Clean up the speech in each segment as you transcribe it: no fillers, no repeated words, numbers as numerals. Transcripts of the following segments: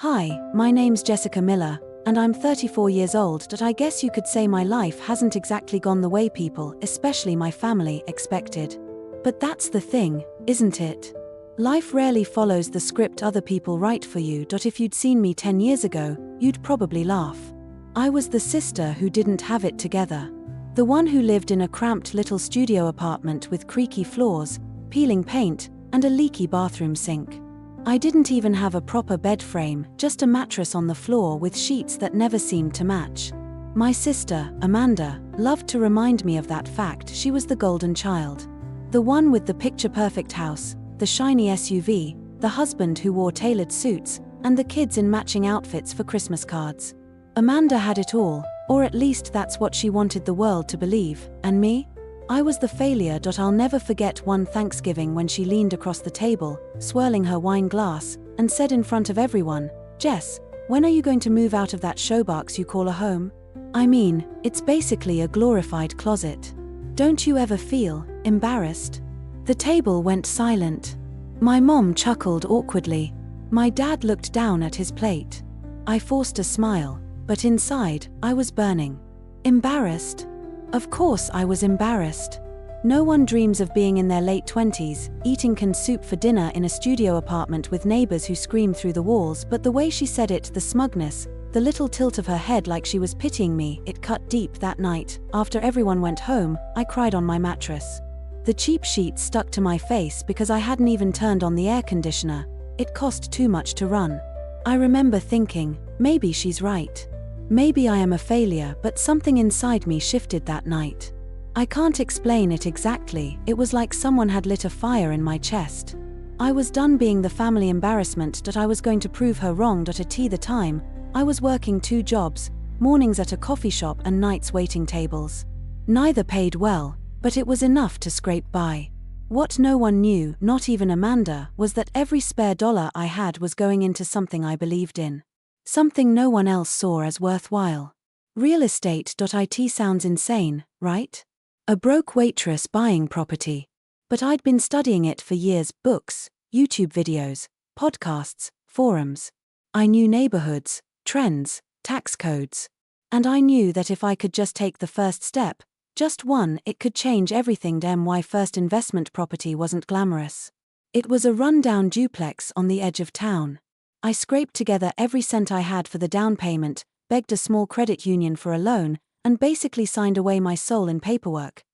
Hi, my name's Jessica Miller, and I'm 34 years old. I guess you could say my life hasn't exactly gone the way people, especially my family, expected. But that's the thing, isn't it? Life rarely follows the script other people write for you. If you'd seen me 10 years ago, you'd probably laugh. I was the sister who didn't have it together. The one who lived in a cramped little studio apartment with creaky floors, peeling paint, and a leaky bathroom sink. I didn't even have a proper bed frame, just a mattress on the floor with sheets that never seemed to match. My sister, Amanda, loved to remind me of that fact. She was the golden child. The one with the picture-perfect house, the shiny SUV, the husband who wore tailored suits, and the kids in matching outfits for Christmas cards. Amanda had it all, or at least that's what she wanted the world to believe, and me? I was the failure. I'll never forget one Thanksgiving when she leaned across the table, swirling her wine glass, and said in front of everyone, "Jess, when are you going to move out of that showbox you call a home? I mean, it's basically a glorified closet. Don't you ever feel embarrassed?" The table went silent. My mom chuckled awkwardly. My dad looked down at his plate. I forced a smile, but inside, I was burning. Embarrassed? Of course I was embarrassed. No one dreams of being in their late 20s, eating canned soup for dinner in a studio apartment with neighbors who scream through the walls. But the way she said it, the smugness, the little tilt of her head like she was pitying me, it cut deep. That night, after everyone went home, I cried on my mattress. The cheap sheets stuck to my face because I hadn't even turned on the air conditioner. It cost too much to run. I remember thinking, maybe she's right. Maybe I am a failure, but something inside me shifted that night. I can't explain it exactly. It was like someone had lit a fire in my chest. I was done being the family embarrassment. I was going to prove her wrong. At the time, I was working 2 jobs, mornings at a coffee shop and nights waiting tables. Neither paid well, but it was enough to scrape by. What no one knew, not even Amanda, was that every spare dollar I had was going into something I believed in. Something no one else saw as worthwhile. Real estate. It sounds insane, right? A broke waitress buying property. But I'd been studying it for years: books, YouTube videos, podcasts, forums. I knew neighborhoods, trends, tax codes. And I knew that if I could just take the first step, just one, it could change everything. My first investment property wasn't glamorous. It was a rundown duplex on the edge of town. I scraped together every cent I had for the down payment, begged a small credit union for a loan, and basically signed away my soul in paperwork.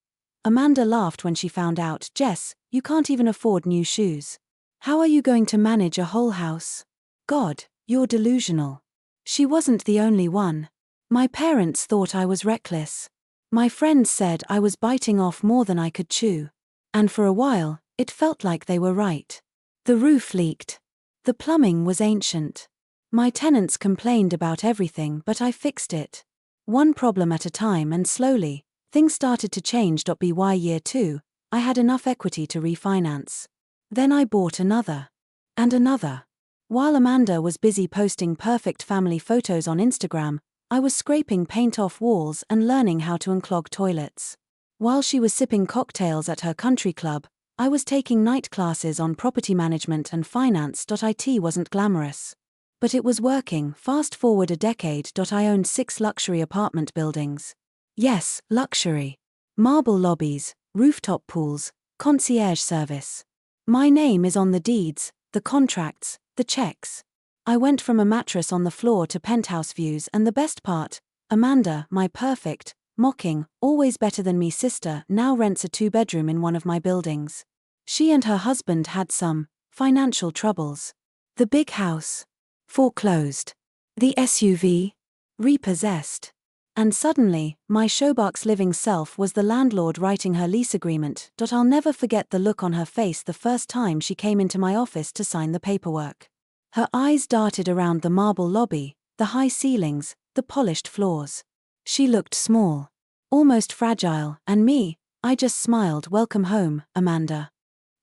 Amanda laughed when she found out. "Jess, you can't even afford new shoes. How are you going to manage a whole house? God, you're delusional." She wasn't the only one. My parents thought I was reckless. My friends said I was biting off more than I could chew. And for a while, it felt like they were right. The roof leaked. The plumbing was ancient. My tenants complained about everything, but I fixed it. One problem at a time, and slowly, things started to change. By year 2, I had enough equity to refinance. Then I bought another. And another. While Amanda was busy posting perfect family photos on Instagram, I was scraping paint off walls and learning how to unclog toilets. While she was sipping cocktails at her country club, I was taking night classes on property management and finance. It wasn't glamorous. But it was working. Fast forward a decade. I owned 6 luxury apartment buildings. Yes, luxury. Marble lobbies, rooftop pools, concierge service. My name is on the deeds, the contracts, the checks. I went from a mattress on the floor to penthouse views, and the best part, Amanda, my perfect, mocking, always better than me sister, now rents a 2-bedroom in one of my buildings. She and her husband had some financial troubles. The big house foreclosed. The SUV repossessed. And suddenly, my showbox living self was the landlord writing her lease agreement. I'll never forget the look on her face the first time she came into my office to sign the paperwork. Her eyes darted around the marble lobby, the high ceilings, the polished floors. She looked small, almost fragile, and me, I just smiled. "Welcome home, Amanda."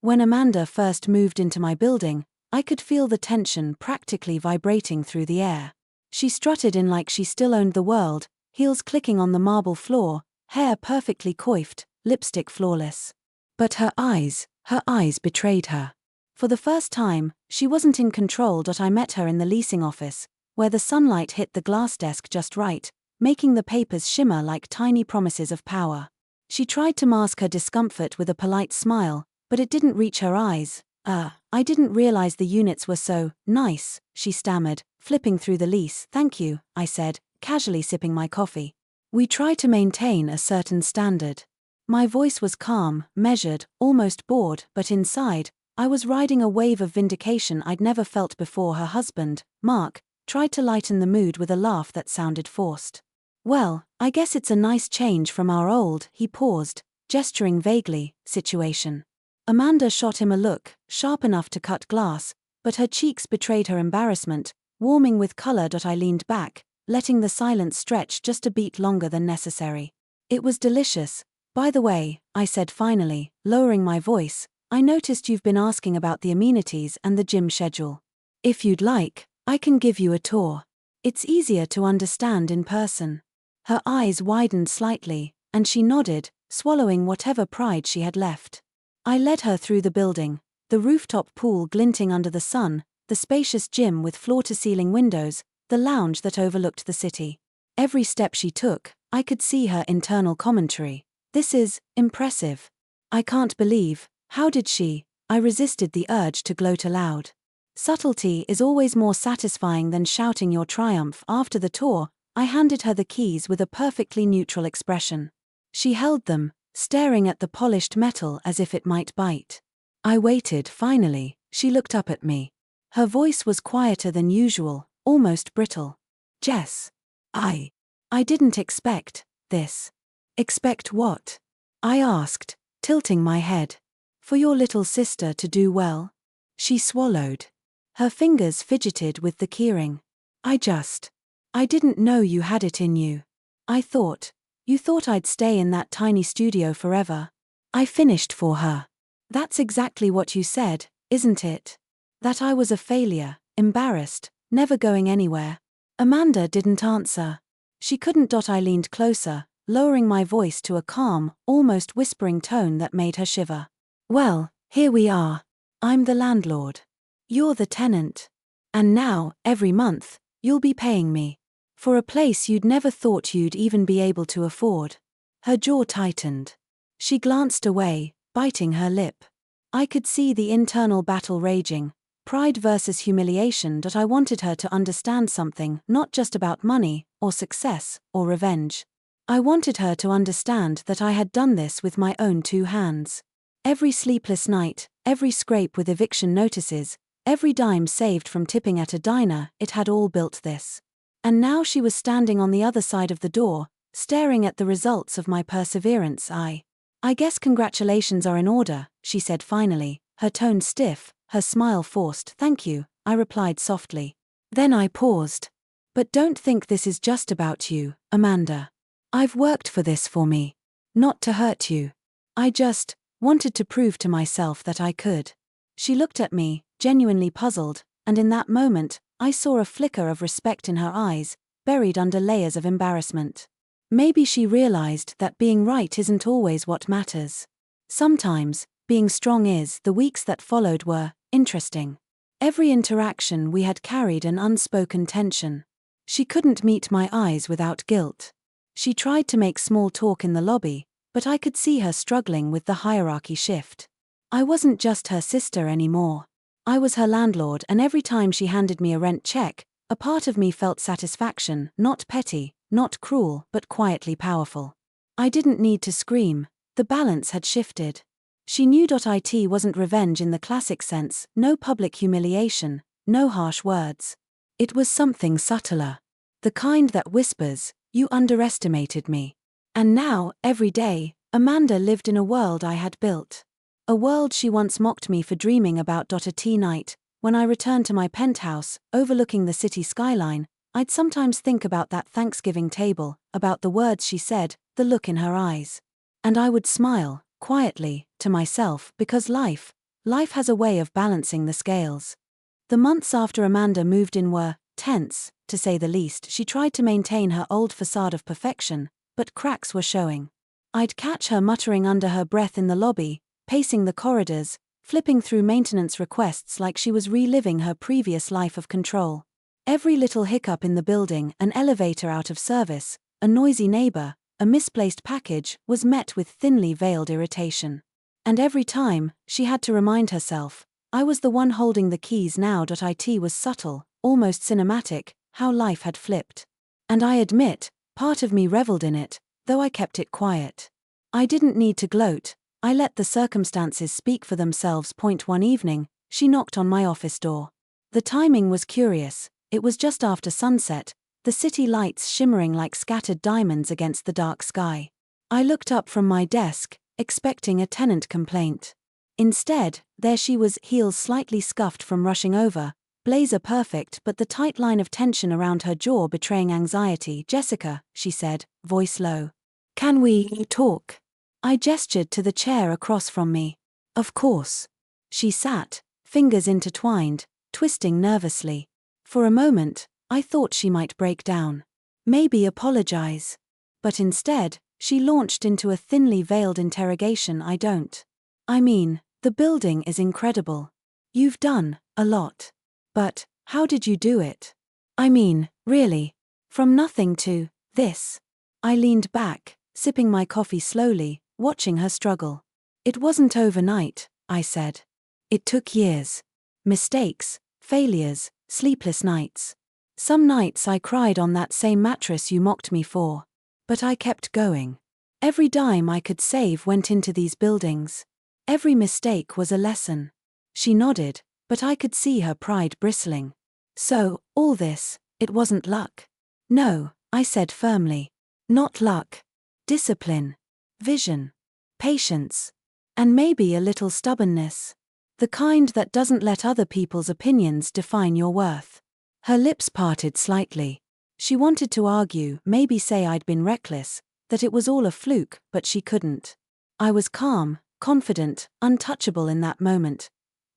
When Amanda first moved into my building, I could feel the tension practically vibrating through the air. She strutted in like she still owned the world, heels clicking on the marble floor, hair perfectly coiffed, lipstick flawless. But her eyes betrayed her. For the first time, she wasn't in control. I met her in the leasing office, where the sunlight hit the glass desk just right, making the papers shimmer like tiny promises of power. She tried to mask her discomfort with a polite smile, but it didn't reach her eyes. I didn't realize the units were so nice, she stammered, flipping through the lease. Thank you, I said, casually sipping my coffee. We try to maintain a certain standard. My voice was calm, measured, almost bored, but inside, I was riding a wave of vindication I'd never felt before. Her husband, Mark, tried to lighten the mood with a laugh that sounded forced. Well, I guess it's a nice change from our old, he paused, gesturing vaguely, situation. Amanda shot him a look, sharp enough to cut glass, but her cheeks betrayed her embarrassment, warming with color. I leaned back, letting the silence stretch just a beat longer than necessary. It was delicious. By the way, I said finally, lowering my voice, I noticed you've been asking about the amenities and the gym schedule. If you'd like, I can give you a tour. It's easier to understand in person. Her eyes widened slightly, and she nodded, swallowing whatever pride she had left. I led her through the building, the rooftop pool glinting under the sun, the spacious gym with floor-to-ceiling windows, the lounge that overlooked the city. Every step she took, I could see her internal commentary. This is impressive. I can't believe, how did she? I resisted the urge to gloat aloud. Subtlety is always more satisfying than shouting your triumph. After the tour, I handed her the keys with a perfectly neutral expression. She held them, staring at the polished metal as if it might bite. I waited. Finally, she looked up at me. Her voice was quieter than usual, almost brittle. Jess. I didn't expect this. Expect what? I asked, tilting my head. For your little sister to do well? She swallowed. Her fingers fidgeted with the keyring. I didn't know you had it in you. You thought I'd stay in that tiny studio forever. I finished for her. That's exactly what you said, isn't it? That I was a failure, embarrassed, never going anywhere. Amanda didn't answer. She couldn't. I leaned closer, lowering my voice to a calm, almost whispering tone that made her shiver. Well, here we are. I'm the landlord. You're the tenant. And now, every month, you'll be paying me. For a place you'd never thought you'd even be able to afford. Her jaw tightened. She glanced away, biting her lip. I could see the internal battle raging, pride versus humiliation. I wanted her to understand something, not just about money, or success, or revenge. I wanted her to understand that I had done this with my own 2 hands. Every sleepless night, every scrape with eviction notices, every dime saved from tipping at a diner, it had all built this. And now she was standing on the other side of the door, staring at the results of my perseverance. I guess congratulations are in order, she said finally, her tone stiff, her smile forced. Thank you, I replied softly. Then I paused. But don't think this is just about you, Amanda. I've worked for this for me. Not to hurt you. I just wanted to prove to myself that I could. She looked at me, genuinely puzzled, and in that moment, I saw a flicker of respect in her eyes, buried under layers of embarrassment. Maybe she realized that being right isn't always what matters. Sometimes, being strong is. The weeks that followed were interesting. Every interaction we had carried an unspoken tension. She couldn't meet my eyes without guilt. She tried to make small talk in the lobby, but I could see her struggling with the hierarchy shift. I wasn't just her sister anymore. I was her landlord, and every time she handed me a rent check, a part of me felt satisfaction, not petty, not cruel, but quietly powerful. I didn't need to scream. The balance had shifted. She knew. It wasn't revenge in the classic sense, no public humiliation, no harsh words. It was something subtler. The kind that whispers, you underestimated me. And now, every day, Amanda lived in a world I had built. A world she once mocked me for dreaming about. A tea night, when I returned to my penthouse, overlooking the city skyline, I'd sometimes think about that Thanksgiving table, about the words she said, the look in her eyes. And I would smile, quietly, to myself, because life has a way of balancing the scales. The months after Amanda moved in were tense, to say the least. She tried to maintain her old facade of perfection, but cracks were showing. I'd catch her muttering under her breath in the lobby, pacing the corridors, flipping through maintenance requests like she was reliving her previous life of control. Every little hiccup in the building, an elevator out of service, a noisy neighbor, a misplaced package, was met with thinly veiled irritation. And every time, she had to remind herself, I was the one holding the keys now. It was subtle, almost cinematic, how life had flipped. And I admit, part of me reveled in it, though I kept it quiet. I didn't need to gloat, I let the circumstances speak for themselves. One evening, she knocked on my office door. The timing was curious, it was just after sunset, the city lights shimmering like scattered diamonds against the dark sky. I looked up from my desk, expecting a tenant complaint. Instead, there she was, heels slightly scuffed from rushing over, blazer perfect but the tight line of tension around her jaw betraying anxiety. Jessica, she said, voice low. Can we talk? I gestured to the chair across from me. Of course. She sat, fingers intertwined, twisting nervously. For a moment, I thought she might break down. Maybe apologize. But instead, she launched into a thinly veiled interrogation. I mean, the building is incredible. You've done a lot. But, how did you do it? I mean, really. From nothing to this. I leaned back, sipping my coffee slowly, watching her struggle. It wasn't overnight, I said. It took years. Mistakes, failures, sleepless nights. Some nights I cried on that same mattress you mocked me for. But I kept going. Every dime I could save went into these buildings. Every mistake was a lesson. She nodded, but I could see her pride bristling. So, all this, it wasn't luck. No, I said firmly. Not luck. Discipline. Vision. Patience. And maybe a little stubbornness. The kind that doesn't let other people's opinions define your worth. Her lips parted slightly. She wanted to argue, maybe say I'd been reckless, that it was all a fluke, but she couldn't. I was calm, confident, untouchable in that moment.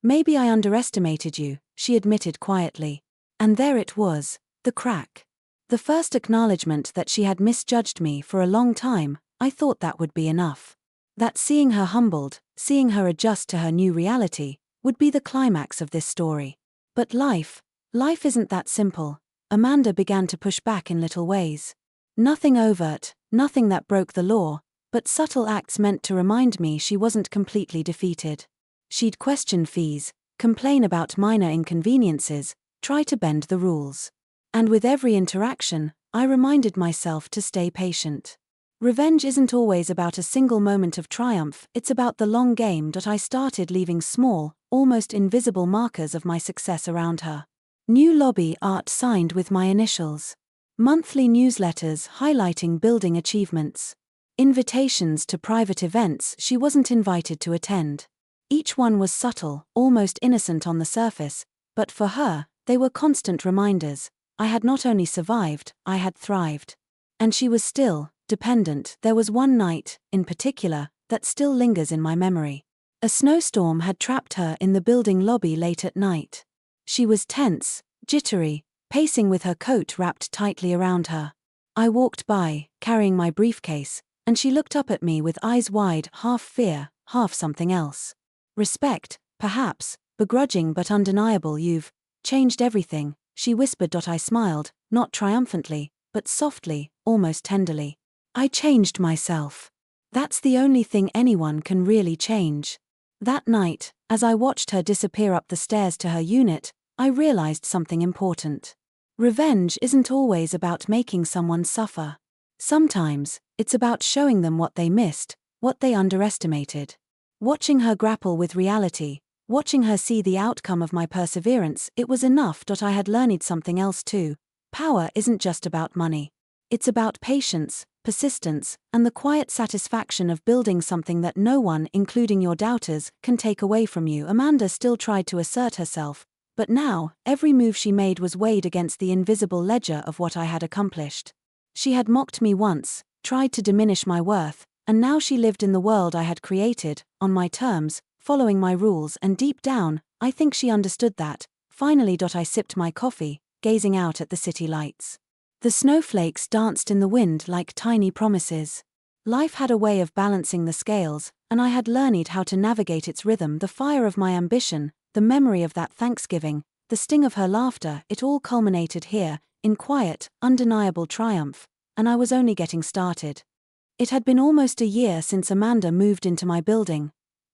Maybe I underestimated you, she admitted quietly. And there it was, the crack. The first acknowledgement that she had misjudged me for a long time. I thought that would be enough. That seeing her humbled, seeing her adjust to her new reality, would be the climax of this story. But life isn't that simple. Amanda began to push back in little ways. Nothing overt, nothing that broke the law, but subtle acts meant to remind me she wasn't completely defeated. She'd question fees, complain about minor inconveniences, try to bend the rules. And with every interaction, I reminded myself to stay patient. Revenge isn't always about a single moment of triumph, it's about the long game. I started leaving small, almost invisible markers of my success around her. New lobby art signed with my initials. Monthly newsletters highlighting building achievements. Invitations to private events she wasn't invited to attend. Each one was subtle, almost innocent on the surface, but for her, they were constant reminders. I had not only survived, I had thrived. And she was still dependent. There was one night, in particular, that still lingers in my memory. A snowstorm had trapped her in the building lobby late at night. She was tense, jittery, pacing with her coat wrapped tightly around her. I walked by, carrying my briefcase, and she looked up at me with eyes wide, half fear, half something else. Respect, perhaps, begrudging but undeniable. You've changed everything, she whispered. I smiled, not triumphantly, but softly, almost tenderly. I changed myself. That's the only thing anyone can really change. That night, as I watched her disappear up the stairs to her unit, I realized something important. Revenge isn't always about making someone suffer. Sometimes, it's about showing them what they missed, what they underestimated. Watching her grapple with reality, watching her see the outcome of my perseverance, it was enough. I had learned something else too. Power isn't just about money. It's about patience, persistence, and the quiet satisfaction of building something that no one, including your doubters, can take away from you. Amanda still tried to assert herself, but now, every move she made was weighed against the invisible ledger of what I had accomplished. She had mocked me once, tried to diminish my worth, and now she lived in the world I had created, on my terms, following my rules, and deep down, I think she understood that. Finally, I sipped my coffee, gazing out at the city lights. The snowflakes danced in the wind like tiny promises. Life had a way of balancing the scales, and I had learned how to navigate its rhythm. The fire of my ambition, the memory of that Thanksgiving, the sting of her laughter, it all culminated here, in quiet, undeniable triumph, and I was only getting started. It had been almost a year since Amanda moved into my building.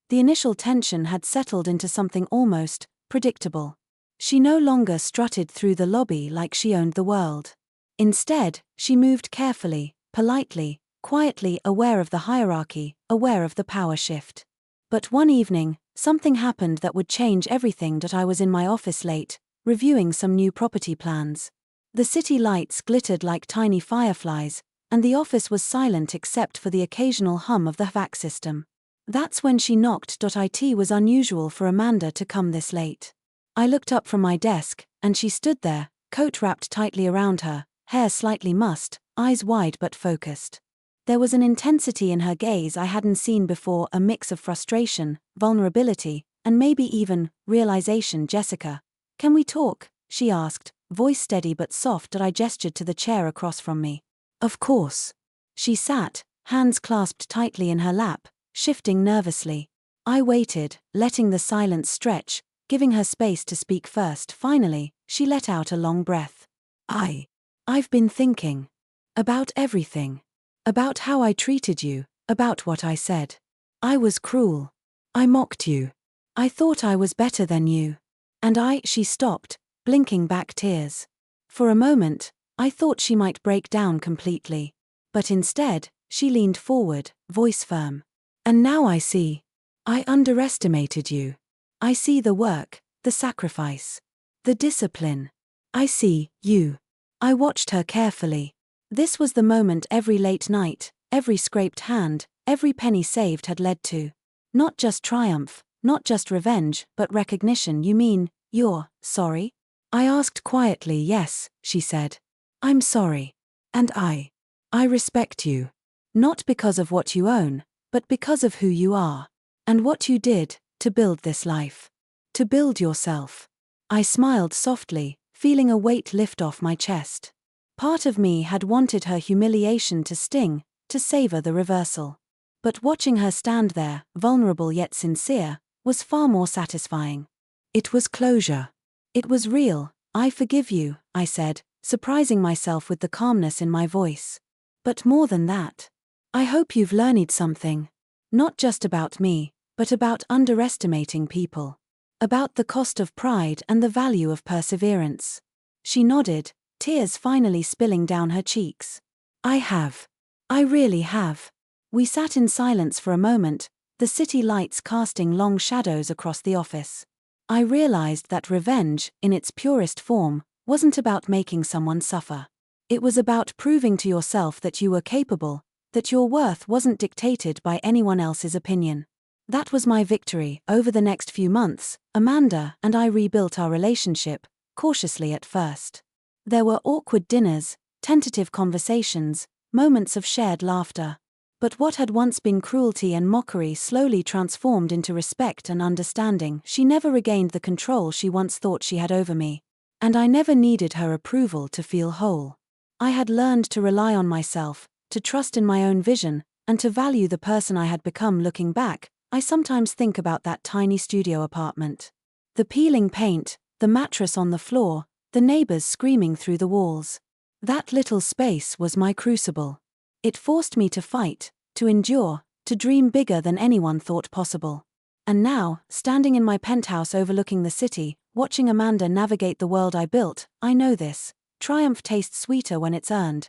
The initial tension had settled into something almost predictable. She no longer strutted through the lobby like she owned the world. Instead, she moved carefully, politely, quietly, aware of the hierarchy, aware of the power shift. But one evening, something happened that would change everything. I was in my office late, reviewing some new property plans. The city lights glittered like tiny fireflies, and the office was silent except for the occasional hum of the HVAC system. That's when she knocked. It was unusual for Amanda to come this late. I looked up from my desk, and she stood there, coat wrapped tightly around her, hair slightly mussed, eyes wide but focused. There was an intensity in her gaze I hadn't seen before, a mix of frustration, vulnerability, and maybe even realization. "Jessica, can we talk?" she asked, voice steady but soft. I gestured to the chair across from me. "Of course." She sat, hands clasped tightly in her lap, shifting nervously. I waited, letting the silence stretch, giving her space to speak first. Finally, she let out a long breath. I've been thinking. About everything. About how I treated you, about what I said. I was cruel. I mocked you. I thought I was better than you. And she stopped, blinking back tears. For a moment, I thought she might break down completely. But instead, she leaned forward, voice firm. "And now I see. I underestimated you. I see the work, the sacrifice, the discipline. I see you." I watched her carefully. This was the moment every late night, every scraped hand, every penny saved had led to. Not just triumph, not just revenge, but recognition. "You mean, you're sorry?" I asked quietly. "Yes," she said. "I'm sorry. And I respect you. Not because of what you own, but because of who you are. And what you did, to build this life. To build yourself." I smiled softly, feeling a weight lift off my chest. Part of me had wanted her humiliation to sting, to savor the reversal. But watching her stand there, vulnerable yet sincere, was far more satisfying. It was closure. It was real. "I forgive you," I said, surprising myself with the calmness in my voice. "But more than that. I hope you've learned something. Not just about me, but about underestimating people. About the cost of pride and the value of perseverance." She nodded, tears finally spilling down her cheeks. "I have. I really have." We sat in silence for a moment, the city lights casting long shadows across the office. I realized that revenge, in its purest form, wasn't about making someone suffer. It was about proving to yourself that you were capable, that your worth wasn't dictated by anyone else's opinion. That was my victory. Over the next few months, Amanda and I rebuilt our relationship, cautiously at first. There were awkward dinners, tentative conversations, moments of shared laughter. But what had once been cruelty and mockery slowly transformed into respect and understanding. She never regained the control she once thought she had over me. And I never needed her approval to feel whole. I had learned to rely on myself, to trust in my own vision, and to value the person I had become. Looking back, I sometimes think about that tiny studio apartment. The peeling paint, the mattress on the floor, the neighbors screaming through the walls. That little space was my crucible. It forced me to fight, to endure, to dream bigger than anyone thought possible. And now, standing in my penthouse overlooking the city, watching Amanda navigate the world I built, I know this. Triumph tastes sweeter when it's earned.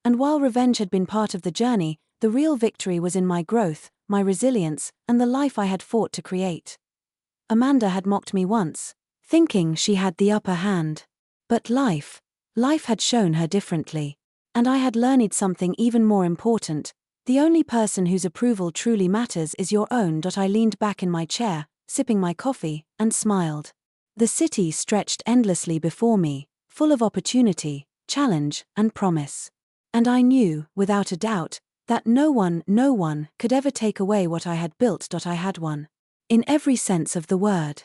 And while revenge had been part of the journey, the real victory was in my growth, my resilience, and the life I had fought to create. Amanda had mocked me once, thinking she had the upper hand. But life had shown her differently. And I had learned something even more important. The only person whose approval truly matters is your own. I leaned back in my chair, sipping my coffee, and smiled. The city stretched endlessly before me, full of opportunity, challenge, and promise. And I knew, without a doubt, that no one could ever take away what I had built. I had won. In every sense of the word.